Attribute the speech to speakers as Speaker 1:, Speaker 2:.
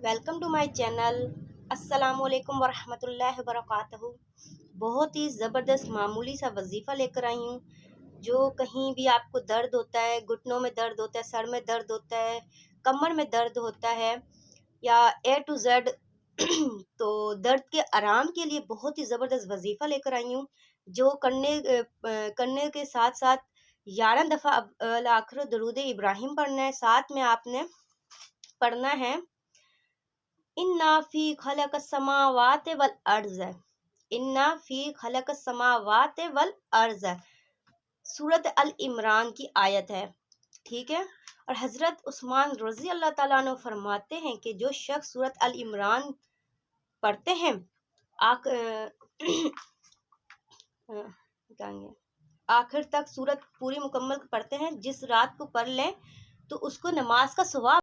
Speaker 1: Welcome to my channel. अस्सलामुअलैकुम वरहमतुल्लाहि वबरकातुहू। बहुत ही ज़बरदस्त मामूली सा वजीफ़ा लेकर आई हूँ। जो कहीं भी आपको दर्द होता है, घुटनों में दर्द होता है, सर में दर्द होता है, कमर में दर्द होता है या ए टू जेड तो दर्द के आराम के लिए बहुत ही ज़बरदस्त वजीफ़ा लेकर आई हूँ, जो करने के साथ साथ 11 दफ़ा आखिर दरूद इब्राहिम पढ़ना है। साथ में आपने पढ़ना है इन्ना फी खलक़स समावाति वल अर्ज़, इन्ना फी खलक़स समावाति वल अर्ज़, सूरत अल इमरान की आयत है। ठीक है। और हज़रत उस्मान रज़ी अल्लाह ताला अन्हु फरमाते हैं कि जो शख्स सूरत अल इमरान पढ़ते हैं आखिर तक सूरत पूरी मुकम्मल पढ़ते हैं, जिस रात को पढ़ लें तो उसको नमाज का सवाब